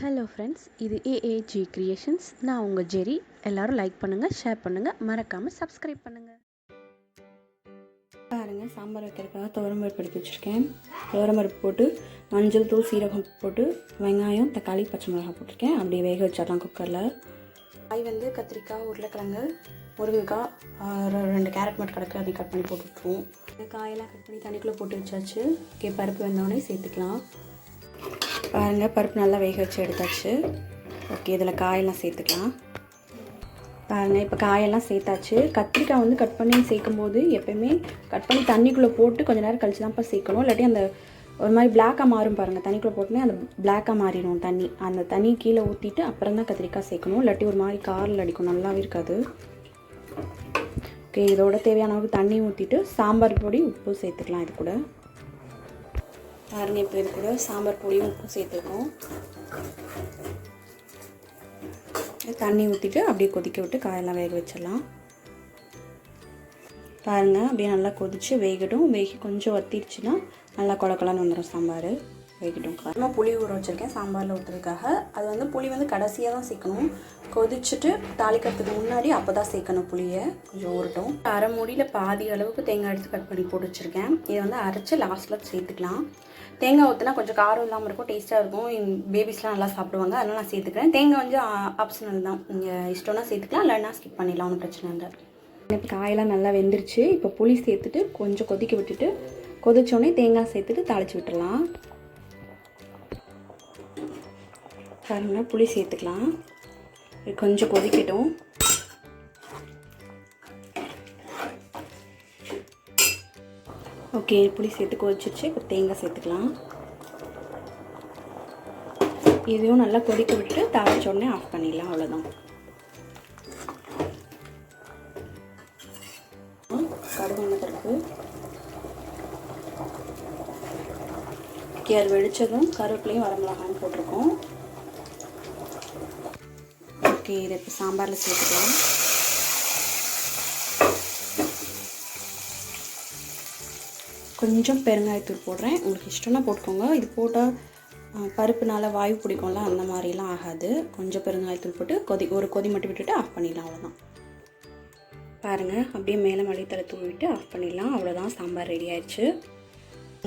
Hello friends, இது AAG creations. நான் உங்கள் ஜெரி. எல்லோரும் லைக் பண்ணுங்கள், ஷேர் பண்ணுங்கள், மறக்காமல் சப்ஸ்கிரைப் பண்ணுங்கள். பாருங்கள், சாம்பார் வைக்கிறதுக்காக துவரம்பருப்பு எடுத்து வச்சுருக்கேன். துவரம்பருப்பு போட்டு மஞ்சள் தூள், சீரகம் போட்டு வெங்காயம், தக்காளி, பச்சை மிளகாய் போட்டிருக்கேன். அப்படியே வேக வச்சிடலாம் குக்கரில். காய் வந்து கத்திரிக்காய், உருளைக்கிழங்கு, முருங்கைக்காய், 2 கேரட் மட்டும் கிடக்கு, அதையும் கட் பண்ணி போட்டு விட்ருவோம். காயெல்லாம் கட் பண்ணி தண்ணிக்குள்ளே போட்டு வச்சாச்சு. பருப்பு வெந்தோடனே சேர்த்துக்கலாம். பாருங்கள், பருப்பு நல்லா வேக வச்சு எடுத்தாச்சு. ஓகே, இதில் காயெல்லாம் சேர்த்துக்கலாம். பாருங்கள், இப்போ காயெல்லாம் சேர்த்தாச்சு. கத்திரிக்காய் வந்து கட் பண்ணி சேர்க்கும் போது எப்போயுமே கட் பண்ணி தண்ணிக்குள்ளே போட்டு கொஞ்சம் நேரம் கழிச்சு தான்ப்பா சேர்க்கணும். இல்லாட்டி அந்த ஒரு மாதிரி பிளாக்காக மாறும். பாருங்கள், தண்ணிக்குள்ளே போட்டுனே அந்த பிளாக்காக மாறிடும் தண்ணி. அந்த தண்ணி கீழே ஊற்றிட்டு அப்புறம் தான் கத்திரிக்காய் சேர்க்கணும். இல்லாட்டி ஒரு மாதிரி காரில் அடிக்கும், நல்லாவே இருக்காது. ஓகே, இதோட தேவையான அளவுக்கு தண்ணி ஊற்றிட்டு சாம்பார் பொடி, உப்பு சேர்த்துக்கலாம். இது கூட பாருங்கள், இப்போ இது கூட சாம்பார் பொடியும் உப்பும் சேர்த்துருக்கோம். தண்ணி ஊற்றிட்டு அப்படியே கொதிக்க விட்டு காயெல்லாம் வேக வச்சிடலாம். பாருங்கள், அப்படியே நல்லா கொதித்து வேகட்டும். வேகி கொஞ்சம் வத்திடுச்சுன்னா நல்லா கொலக்கொலன்னு வந்துடும் சாம்பார். வேகட்டும். காரணமாக புளி ஊற வச்சுருக்கேன் சாம்பாரில் ஊற்றுறதுக்காக. அது வந்து புளி வந்து கடைசியாக தான் சேர்க்கணும். கொதிச்சுட்டு தாளிக்கிறதுக்கு முன்னாடி அப்போ தான் சேர்க்கணும். புளியை கொஞ்சம் ஊறட்டும். அரை மூடியில் பாதி அளவுக்கு தேங்காய் எடுத்து கட் பண்ணி போட்டு வச்சுருக்கேன். இதை வந்து அரைச்சி லாஸ்ட்டில் சேர்த்துக்கலாம். தேங்காய் ஊற்றினா கொஞ்சம் காரம் இல்லாமல் இருக்கும், டேஸ்ட்டாக இருக்கும். பேபிஸ்லாம் நல்லா சாப்பிடுவாங்க, அதனால் நான் சேர்த்துக்கிறேன். தேங்காய் கொஞ்சம் ஆப்ஷனல் தான், நீங்கள் இஷ்டம்னா சேர்த்துக்கலாம், இல்லைன்னா ஸ்கிப் பண்ணிடலாம், ஒன்றும் பிரச்சனை இல்லை. இப்போ காயெல்லாம் நல்லா வெந்துருச்சு. இப்போ புளி சேர்த்துட்டு கொஞ்சம் கொதிக்க விட்டுட்டு கொதிச்சோடனே தேங்காய் சேர்த்துட்டு தாளித்து விட்டுடலாம். பாருங்கள், புளி சேர்த்துக்கலாம். கொஞ்சம் கொதிக்கட்டும். ஓகே, புளி சேர்த்து கொதிச்சிருச்சு. இப்போ தேங்காய் சேர்த்துக்கலாம். இதையும் நல்லா கொதிக்க விட்டு தாளிச்ச உடனே ஆஃப் பண்ணிடலாம். அவ்வளோதான். கடுகு பருப்பு அது வெடிச்சதும் கருவேப்பிலையும் வரமிளகாயும் போட்டிருக்கோம். ஓகே, இதை இப்போ சாம்பாரில் சேர்த்துக்கலாம். கொஞ்சம் பெருங்காயத்தூள் போடுறேன். உங்களுக்கு இஷ்டம்னா போட்டுக்கோங்க. இது போட்டால் பருப்புனால வாயு பிடிக்கும்ல, அந்த மாதிரிலாம் ஆகாது. கொஞ்சம் பெருங்காயத்தூள் போட்டு ஒரு கொதி மட்டும் விட்டுட்டு ஆஃப் பண்ணிடலாம். அவ்வளோதான். பாருங்கள், அப்படியே மேலே மல்லித்தலை தூவிட்டு ஆஃப் பண்ணிடலாம். அவ்வளோதான், சாம்பார் ரெடி ஆயிடுச்சு.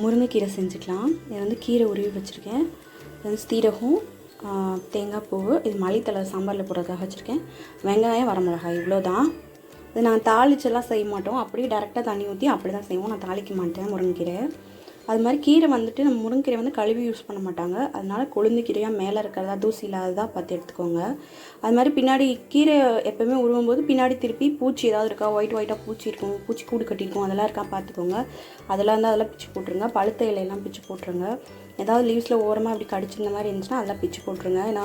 முருங்கைக்கீரை செஞ்சுக்கலாம். இதை வந்து கீரை உருவி வச்சுருக்கேன். இது வந்து சீரகம், தேங்காய் பூ, இது மல்லித்தலை சாம்பாரில் போடுறதுக்காக வச்சுருக்கேன். வெங்காயம், வரமிளகாய், இவ்வளோதான். இது நான் தாளிச்செல்லாம் செய்ய மாட்டோம். அப்படியே டேரெக்டாக தண்ணி ஊற்றி அப்படி தான் செய்வோம். நான் தாளிக்க மாட்டேன் முருங்கைக்கீரை. அது மாதிரி கீரை வந்துட்டு நம்ம முருங்கைக்கீரை வந்து கழுவி யூஸ் பண்ண மாட்டாங்க. அதனால கொழுந்து கீரையாக மேலே இருக்கிறதா தூசி இல்லாததாக பார்த்து எடுத்துக்கோங்க. அது மாதிரி பின்னாடி கீரை எப்போவுமே உருவும் போது பின்னாடி திருப்பி பூச்சி ஏதாவது இருக்கா, ஒயிட்டாக பூச்சி இருக்கும், பூச்சி கூடு கட்டியிருக்கும், அதெல்லாம் இருக்கா பார்த்துக்கோங்க. அதெல்லாம் இருந்தால் அதெல்லாம் பிச்சு போட்டுருங்க. பழுத்த இலையெல்லாம் பிச்சு போட்டுருங்க. ஏதாவது லீவ்ஸில் ஓரமாக அப்படி கடிச்சிருந்த மாதிரி இருந்துச்சுன்னா அதெல்லாம் பிச்சு போட்டுருங்க. ஏன்னா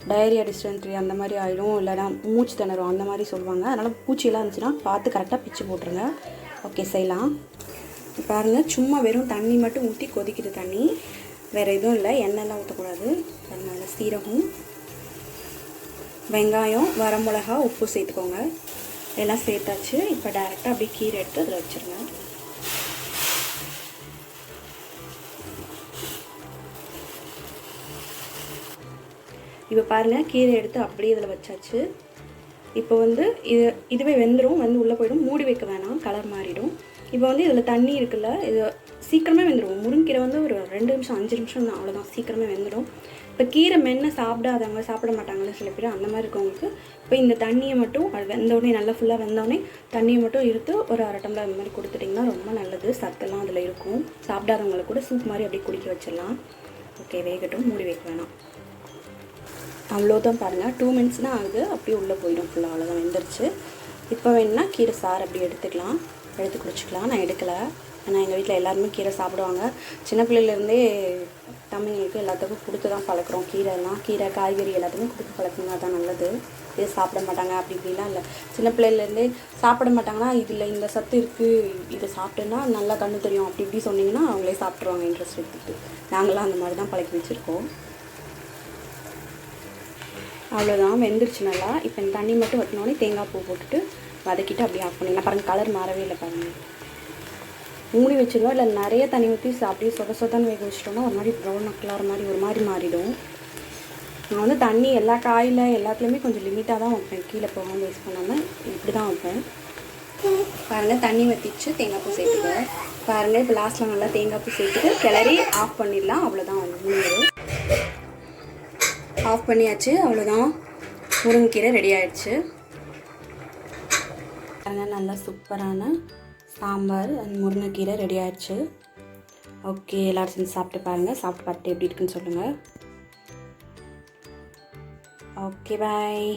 டயரியா, டிஸ்டென்ட்ரி அந்த மாதிரி ஆகிடும், இல்லைனா மூச்சு திணறும், அந்த மாதிரி சொல்லுவாங்க. அதனால் பூச்சியெல்லாம் இருந்துச்சுன்னா பார்த்து கரெக்டாக பிச்சு போட்டுருங்க. ஓகே, செய்யலாம். பாருங்கள், சும்மா வெறும் தண்ணி மட்டும் ஊற்றி கொதிக்கிற தண்ணி, வேறு எதுவும் இல்லை. எண்ணெய்லாம் ஊற்றக்கூடாது. அதனால சீரகம், வெங்காயம், வரமிளகா, உப்பு சேர்த்துக்கோங்க. எல்லாம் சேர்த்தாச்சு. இப்போ டேரெக்டாக அப்படியே கீரை எடுத்து அதில் வச்சுருங்க. இப்போ பாருங்கள், கீரை எடுத்து அப்படியே இதில் வச்சாச்சு. இப்போ வந்து இதுவே வெந்துடும், வந்து உள்ளே போயிடும். மூடி வைக்க வேணாம், கலர் மாறிடும். இப்போ வந்து இதில் தண்ணி இருக்குல்ல, இது சீக்கிரமே வெந்துடும். முருங்கீரை வந்து ஒரு 2 நிமிஷம் 5 நிமிஷம் தான், அவ்வளோதான், சீக்கிரமே வெந்துடும். இப்போ கீரை மென்று சாப்பிட மாட்டாங்கல்ல சில பேர், அந்த மாதிரி இருக்கவங்களுக்கு இப்போ இந்த தண்ணியை மட்டும் அது வெந்தோடனே, நல்லா ஃபுல்லாக வெந்தோடனே தண்ணியை மட்டும் எடுத்து ஒரு 1/2 டம்ளர் அந்த மாதிரி கொடுத்துட்டிங்கன்னா ரொம்ப நல்லது. சத்தெல்லாம் அதில் இருக்கும். சாப்பிடாதவங்களுக்கு கூட சூப் மாதிரி அப்படியே குடிக்க வச்சிடலாம். ஓகே, வேகட்டும், மூடி வைக்க வேணாம். அவ்வளோதான். பாருங்கள், 2 மினிட்ஸ் தான் ஆகுது, அப்படியே உள்ளே போயிடும் ஃபுல்லாக. அவ்வளோதான், வெந்துருச்சு. இப்போ வேணுன்னா கீரை சாறு அப்படி எடுத்துக்கலாம், எடுத்து குடிச்சிக்கலாம். நான் எடுக்கலை, ஏன்னா எங்கள் வீட்டில் எல்லாருமே கீரை சாப்பிடுவாங்க. சின்ன பிள்ளையிலேருந்தே தம்பிங்களுக்கு எல்லாத்துக்கும் கொடுத்து தான் பழக்கிறோம். கீரை, காய்கறி எல்லாத்துக்கும் கொடுத்து பழக்கணும், தான் நல்லது. இது சாப்பிட மாட்டாங்க அப்படி இப்படிலாம் இல்லை. சின்ன பிள்ளையிலேருந்தே சாப்பிட மாட்டாங்கன்னா இதில் இந்த சத்து இருக்குது, இதை சாப்பிட்டேன்னா நல்லா கண்ணு தெரியும் அப்படி இப்படி சொன்னிங்கன்னா அவங்களே சாப்பிட்ருவாங்க இன்ட்ரெஸ்ட் எடுத்துக்கிட்டு. நாங்களாம் அந்த மாதிரி தான் பழக்கி வச்சுருக்கோம். அவ்வளோதான், வெந்துருச்சு நல்லா. இப்போ இந்த தண்ணி மட்டும் வற்றினோடனே தேங்காய் பூ போட்டுட்டு வதக்கிட்டு அப்படியே ஆஃப் பண்ணிடலாம். பாருங்கள், கலர் மாறவே இல்லை. பாருங்கள், மூடி வச்சுருவோம். இல்லை நிறைய தண்ணி ஊற்றி அப்படியே சொதன்னு வேக வச்சிட்டோம்னா ஒரு மாதிரி ப்ரௌன் கலர் மாதிரி ஒரு மாதிரி மாறிடும். நான் வந்து தண்ணி எல்லா காயில் எல்லாத்துலேயுமே கொஞ்சம் லிமிட்டாக தான் வைப்பேன், கீழே போகாமல் வேஸ்ட் பண்ணாமல் இப்படி தான் வைப்பேன். பாருங்கள் தண்ணி வற்றிச்சு, தேங்காய் பூ சேர்த்துக்க. பாருங்கள் இப்போ லாஸ்ட்டில் நல்லா தேங்காய் பூ சேர்த்துட்டு கிளறி ஆஃப் பண்ணிடலாம். அவ்வளோதான் முடியுது. ஆஃப் பண்ணியாச்சு, அவ்வளோதான். முருங்கைக்கீரை ரெடி ஆகிடுச்சு. பாருங்கள் நல்லா சூப்பரான சாம்பார் அண்ட் முருங்கைக்கீரை ரெடி ஆகிடுச்சு. ஓகே, எல்லோரும் செஞ்சு சாப்பிட்டு பாருங்கள். சாப்பிட்டு பார்த்துட்டு எப்படி இருக்குன்னு சொல்லுங்கள். ஓகே, பாய்.